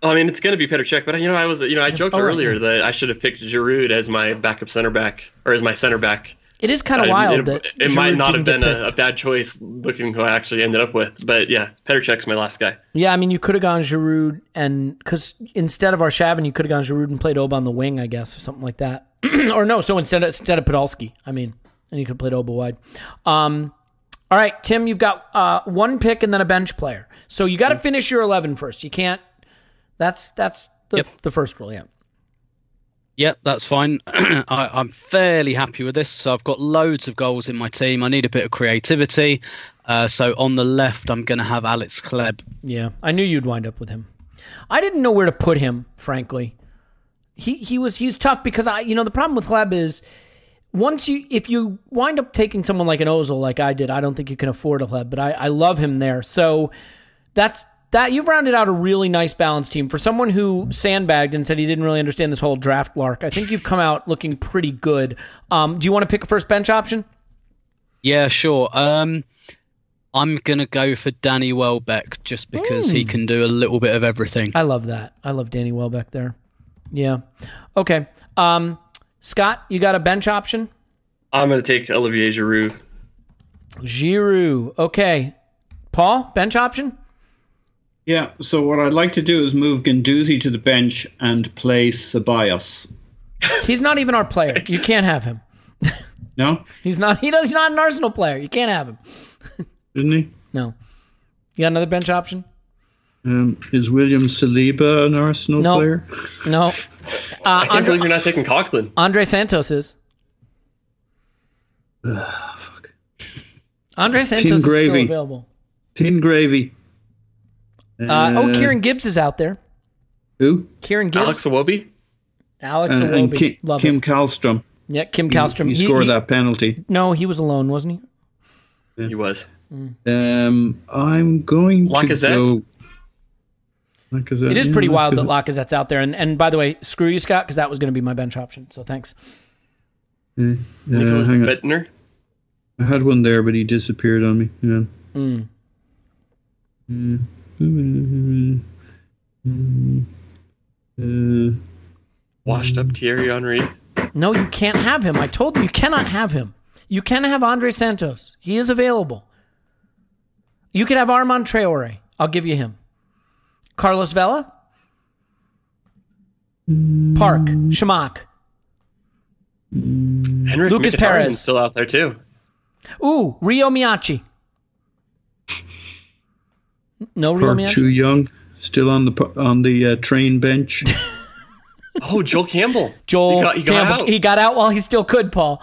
I mean, it's going to be Petr Cech, but I joked earlier that I should have picked Giroud as my backup center back, or as my center back. It is kind of wild it that might not have been a a bad choice looking who I actually ended up with. But yeah, Petr Cech's my last guy. Yeah, I mean, you could have gone Giroud, and because instead of Arshavin, you could have gone Giroud and played Oba on the wing, I guess, or something like that. Or no, so instead of Podolski, and you could have played Oba wide. All right, Tim, you've got one pick and then a bench player. So you got to finish your 11 first. You can't. That's the first rule, yeah. Yep, that's fine. I'm fairly happy with this. So I've got loads of goals in my team. I need a bit of creativity. So on the left, I'm going to have Alex Hleb. Yeah, I knew you'd wind up with him. I didn't know where to put him, frankly. He's tough because the problem with Hleb is if you wind up taking someone like an Ozil like I did, I don't think you can afford a Hleb, but I love him there. So that you've rounded out a really nice balanced team. For someone who sandbagged and said he didn't really understand this whole draft lark, I think you've come out looking pretty good. Do you want to pick a first bench option? Yeah, sure. I'm going to go for Danny Welbeck just because he can do a little bit of everything. I love that. I love Danny Welbeck there. Yeah. Okay. Scott, you got a bench option? I'm going to take Olivier Giroud. Giroud. Okay. Paul, bench option? Yeah, so what I'd like to do is move Guendouzi to the bench and play Ceballos. He's not even our player. You can't have him. No? He's not an Arsenal player. You can't have him. Isn't he? No. You got another bench option? Is William Saliba an Arsenal player? No. I can't believe you're not taking Coughlin. Andrei Santos is. Fuck. Andrei Santos is still available. Tin gravy. Kieran Gibbs is out there. Who? Kieran Gibbs. Alex Iwobi. And Kim Kallstrom. Yeah, Kim Kallstrom. He scored that penalty. No, he was alone, wasn't he? He was. I'm going to go... Lacazette. It is pretty wild that Lacazette's out there. And by the way, screw you, Scott, because that was going to be my bench option. So thanks. Nicholas Bittner. I had one there, but he disappeared on me. Washed up Thierry Henry. No, you can't have him. I told you cannot have him. You can have Andrei Santos. He is available. You could have Armand Traore. I'll give you him. Carlos Vela? Park. Shamak. Henrik Lucas Mkhitaryan's Perez. still out there too. Rio Miyachi. No real Poor Mianchu? Chu Young, still on the train bench. Oh, Joel Campbell. Joel he got Campbell. out. He got out while he still could, Paul.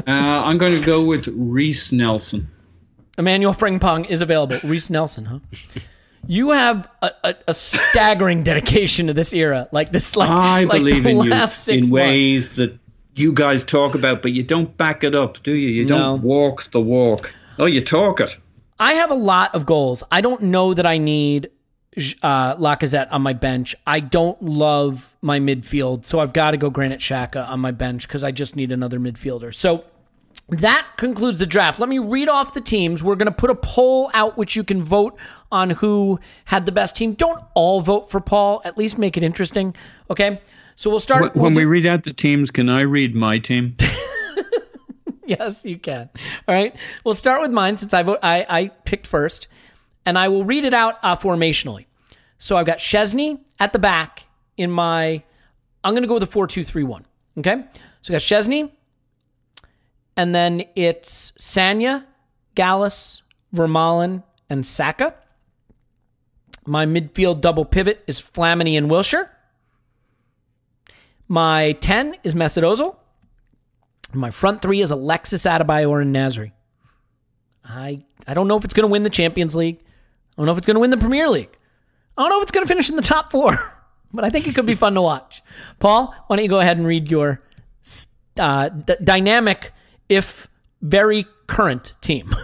I'm going to go with Rhys Nelson. Emmanuel Frimpong is available. Rhys Nelson, huh? You have a staggering dedication to this era. I believe in you in ways that you guys talk about, but you don't back it up, do you? You don't walk the walk. Oh, you talk it. I have a lot of goals. I don't know that I need Lacazette on my bench. I don't love my midfield, so I've got to go Granit Xhaka on my bench because I just need another midfielder. So that concludes the draft. Let me read off the teams. We're going to put a poll out which you can vote on who had the best team. Don't all vote for Paul. At least make it interesting. Okay? So we'll start. When we read out the teams, can I read my team? Yes, you can. All right. We'll start with mine since I picked first. And I will read it out formationally. So I've got Szczesny at the back in my... I'm going to go with a 4-2-3-1. Okay? So I got Szczesny. And then it's Sanya, Gallus, Vermaelen, and Saka. My midfield double pivot is Flamini and Wilshere. My 10 is Mesut Ozil. My front three is Alexis Adebayor and Nasri. I don't know if it's going to win the Champions League. I don't know if it's going to win the Premier League. I don't know if it's going to finish in the top 4. But I think it could be fun to watch. Paul, why don't you go ahead and read your dynamic, if very current team.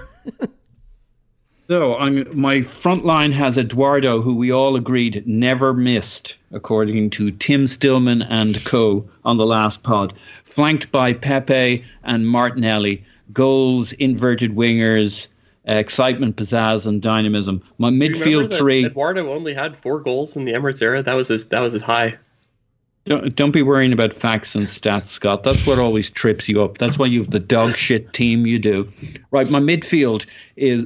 So my front line has Eduardo, who we all agreed never missed, according to Tim Stillman and co. on the last pod. Flanked by Pepe and Martinelli. Goals, inverted wingers, excitement, pizzazz, and dynamism. My midfield three. Eduardo only had 4 goals in the Emirates era. That was his high. Don't be worrying about facts and stats, Scott. That's what always trips you up. That's why you have the dog shit team you do. Right, my midfield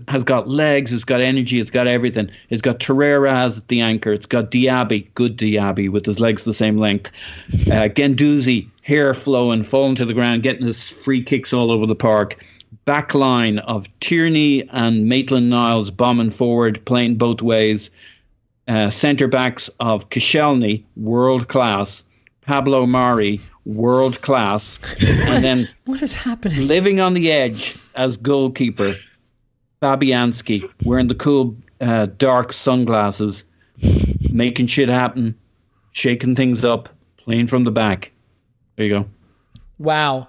has got legs, it's got energy, it's got everything. It's got Torreira at the anchor. It's got Diaby, good Diaby, with his legs the same length. Guendouzi, hair flowing, falling to the ground, getting his free kicks all over the park. Back line of Tierney and Maitland-Niles bombing forward, playing both ways. Centre backs of Koscielny, world class. Pablo Mari, world class. And then what is happening? Living on the edge as goalkeeper, Fabianski, wearing the cool dark sunglasses, making shit happen, shaking things up, playing from the back. There you go. Wow.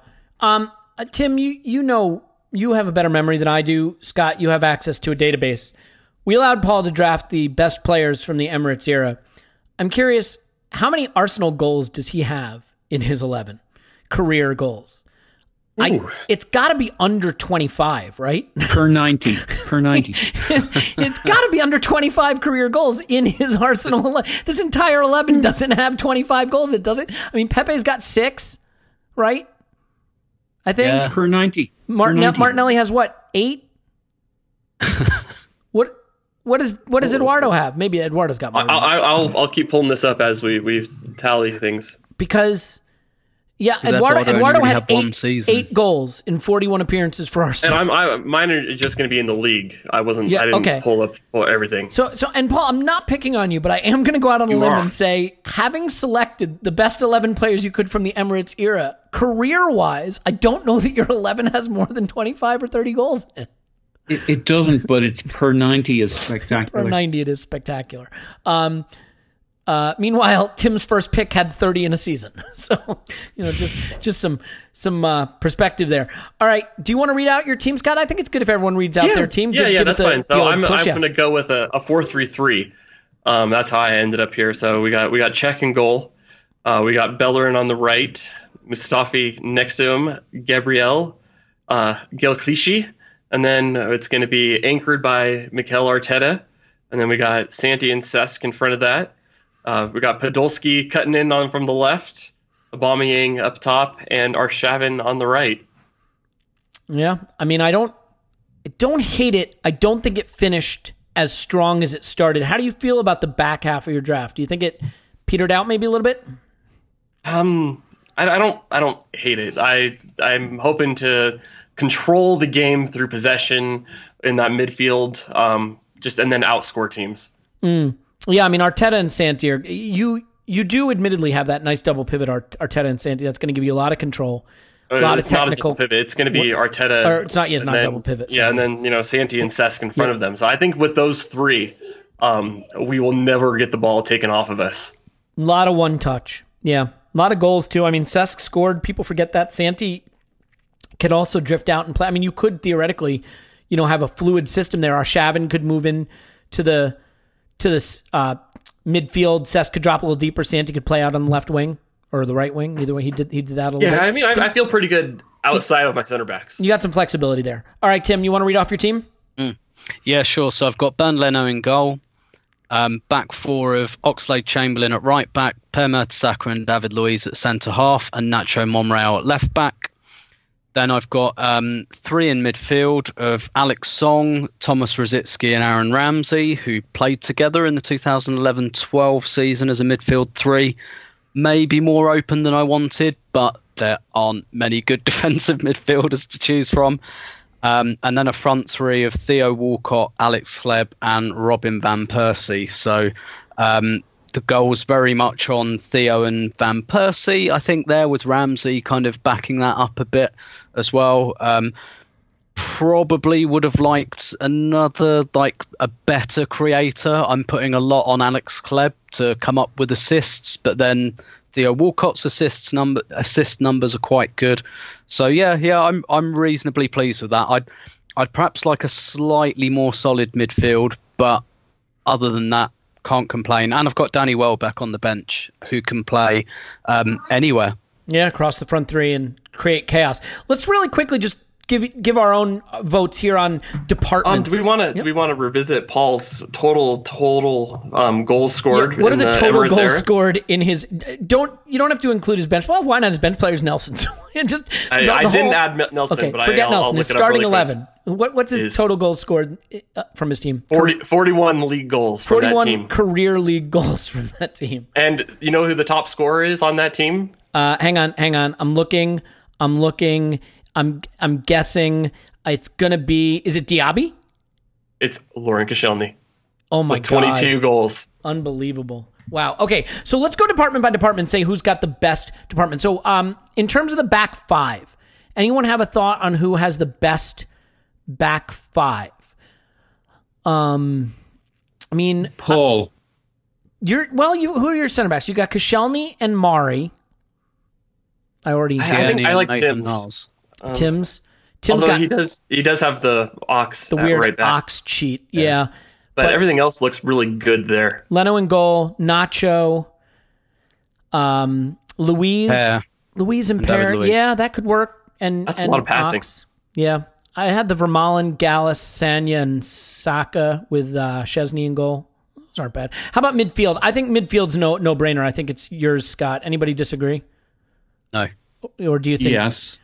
Tim, you know, you have a better memory than I do. Scott, you have access to a database. We allowed Paul to draft the best players from the Emirates era. I'm curious, how many Arsenal goals does he have in his 11? Career goals. It's got to be under 25, right? Per 90. It's got to be under 25 career goals in his Arsenal 11. This entire 11 doesn't have 25 goals. It doesn't. I mean, Pepe's got 6, right? I think. Yeah. Per 90. Martinelli has what? 8? What does Eduardo have? Maybe Eduardo's got more. I'll keep pulling this up as we tally things. Because Eduardo had 8 goals in 41 appearances for Arsenal. And mine are just going to be in the league. I didn't pull everything. So and Paul, I'm not picking on you, but I am going to go out on a limb and say, having selected the best 11 players you could from the Emirates era, career-wise, I don't know that your 11 has more than 25 or 30 goals in it. It doesn't, but it's per 90 is spectacular. Per 90 it is spectacular. Meanwhile, Tim's first pick had 30 in a season. So, just some perspective there. All right. Do you want to read out your team, Scott? I think it's good if everyone reads out their team. Yeah, that's fine. So I'm going to go with a 4-3-3. That's how I ended up here. So we got Cech in goal. We got Bellerin on the right. Mustafi next to him. Gabrielle. Gael Clichy. And then it's going to be anchored by Mikel Arteta. And then we got Santi and Cesc in front of that. We got Podolski cutting in on from the left, Aubameyang up top, and Arshavin on the right. Yeah, I mean, I don't hate it. I don't think it finished as strong as it started. How do you feel about the back half of your draft? Do you think it petered out maybe a little bit? I don't hate it. I'm hoping to control the game through possession in that midfield. and then outscore teams. Yeah, I mean, Arteta and Santi are you do admittedly have that nice double pivot, Arteta and Santi. That's going to give you a lot of control, a lot of technical. Not a pivot. It's going to be Arteta. Or it's not. Yeah, it's not double pivot. Yeah, and then Santi and Cesc in front of them. So I think with those three, we will never get the ball taken off of us. A lot of one touch. Yeah, a lot of goals too. I mean, Cesc scored. People forget that. Santi can also drift out and play. I mean, you could theoretically, have a fluid system there. Arshavin could move in to the midfield. Cesc could drop a little deeper. Santi could play out on the left wing or the right wing. Either way, he did that a little bit. Yeah, I mean, I feel pretty good outside of my center backs. You got some flexibility there. All right, Tim, you want to read off your team? Yeah, sure. So I've got Ben Leno in goal. Back four of Oxlade-Chamberlain at right back, Per Mertesacker and David Luiz at centre half, and Nacho Monreal at left back. Then I've got three in midfield of Alex Song, Thomas Rosicky and Aaron Ramsey, who played together in the 2011-12 season as a midfield three. Maybe more open than I wanted, but there aren't many good defensive midfielders to choose from. And then a front three of Theo Walcott, Alex Hleb and Robin van Persie. So the goal's very much on Theo and Van Persie, I think, there, with Ramsey kind of backing that up a bit as well. Probably would have liked another, a better creator. I'm putting a lot on Alex Hleb to come up with assists, but then Theo Walcott's assist numbers are quite good. So yeah, I'm reasonably pleased with that. I'd perhaps like a slightly more solid midfield, but other than that, can't complain. And I've got Danny Welbeck on the bench, who can play anywhere. Yeah, across the front three and create chaos. Let's really quickly just give our own votes here on departments. Do we want to revisit Paul's total goals scored? Yeah, what are the total goals scored in his? You don't have to include his bench. Well, why not his bench players? Nelson. Just I didn't add Nelson, okay, but forget Nelson. I'll His starting 11. What's his total goals scored from his team? 41 league goals from that team. 41 career league goals from that team. And you know who the top scorer is on that team? Hang on. I'm looking. I'm guessing it's gonna be. Is it Diaby? It's Lauren Koscielny. Oh my god! 22 goals. Unbelievable. Wow. Okay, so let's go department by department and say who's got the best department. So, in terms of the back five, anyone have a thought on who has the best back five? I mean, Paul. Who are your center backs? You got Koscielny and Mari. I like Tim's. Tim's although got, he does have the weird right back. ox cheat. Yeah. But everything else looks really good there. Leno in goal, Nacho, Luiz and Per. Yeah, that could work. And that's a lot of passing. Ox. Yeah. I had the Vermaelen, Gallus, Sanya, and Saka with Szczesny in goal. Those aren't bad. How about midfield? I think midfield's no-brainer. I think it's yours, Scott. Anybody disagree? No. Or do you think... Yes.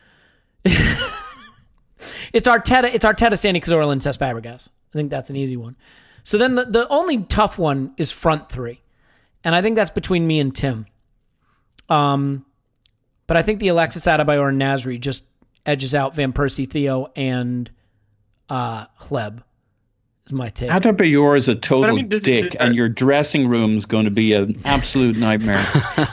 It's Arteta, Santi Cazorla, and Cesc Fabregas. I think that's an easy one. So then the only tough one is front three. And I think that's between me and Tim. But I think the Alexis Adebayor and Nasri just edges out Van Persie, Theo, and Hleb is my take. Adebayor is a total dick, and your dressing room's going to be an absolute nightmare.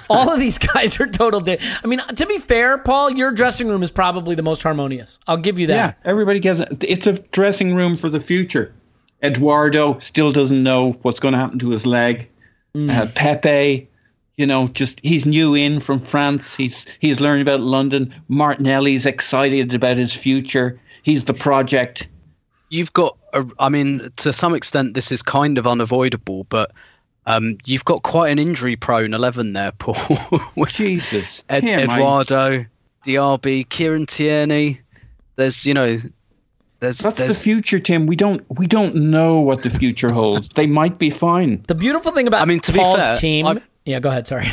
All of these guys are total dick. I mean, to be fair, Paul, your dressing room is probably the most harmonious. I'll give you that. Yeah, everybody gets it. It's a dressing room for the future. Eduardo still doesn't know what's going to happen to his leg. Pepe, he's new in from France. He's learning about London. Martinelli's excited about his future. He's the project. You've got, to some extent, this is kind of unavoidable, but you've got quite an injury-prone 11 there, Paul. Jesus. Eduardo, Diaby, Kieran Tierney. That's the future, Tim. We don't know what the future holds. They might be fine. The beautiful thing about Paul's team... Yeah, go ahead. Sorry.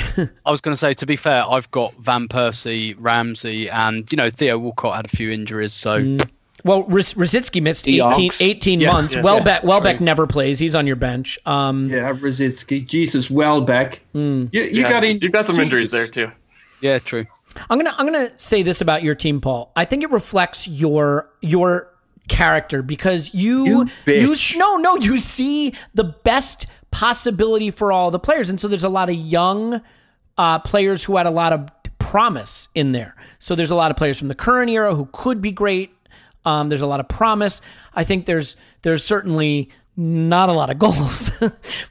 I was going to say, to be fair, I've got Van Persie, Ramsey, and Theo Walcott had a few injuries. So, well, Rosicky missed 18 months. Welbeck never plays. He's on your bench. Rosicky. Jesus, Welbeck. You've got some injuries there too. Yeah, true. I'm gonna say this about your team, Paul. I think it reflects your character because you see the best possibility for all the players. And so there's a lot of young players who had a lot of promise in there. So there's a lot of players from the current era who could be great. There's a lot of promise. I think there's certainly not a lot of goals,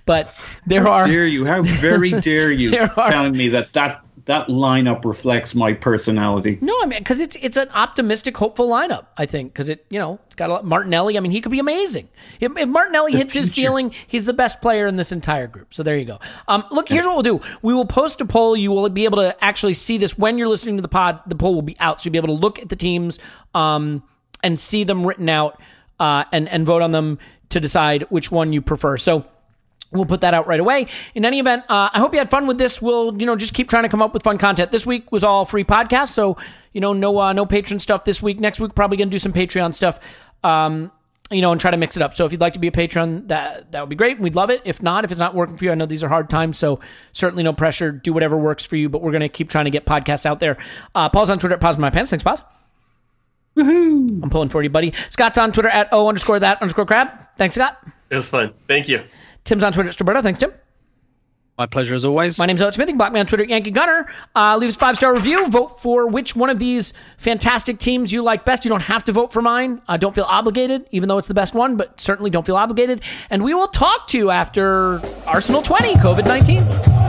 but there are. How very dare you telling me that lineup reflects my personality? No, I mean, because it's an optimistic, hopeful lineup. I think because it's got a lot. Martinelli. I mean, he could be amazing. If Martinelli hits his ceiling, he's the best player in this entire group. So there you go. Look, here's what we'll do. We will post a poll. You will be able to actually see this when you're listening to the pod. The poll will be out, so you'll be able to look at the teams and see them written out and vote on them to decide which one you prefer. So we'll put that out right away. In any event, I hope you had fun with this. We'll, just keep trying to come up with fun content. This week was all free podcast, so no patron stuff this week. Next week, probably going to do some Patreon stuff, and try to mix it up. So if you'd like to be a patron, that would be great. We'd love it. If it's not working for you, I know these are hard times, so certainly no pressure. Do whatever works for you, but we're going to keep trying to get podcasts out there. Paul's on Twitter at Pause My Pants. Thanks, Pause. Woohoo! I'm pulling for you, buddy. Scott's on Twitter at O_that_crab. Thanks, Scott. It was fun. Thank you. Tim's on Twitter at Roberto. Thanks, Tim. My pleasure as always. My name's Owen Smith. Block me on Twitter, Yankee Gunner. Leave us a 5-star review. Vote for which one of these fantastic teams you like best. You don't have to vote for mine. Don't feel obligated, even though it's the best one, but certainly don't feel obligated. And we will talk to you after Arsenal 20, COVID-19.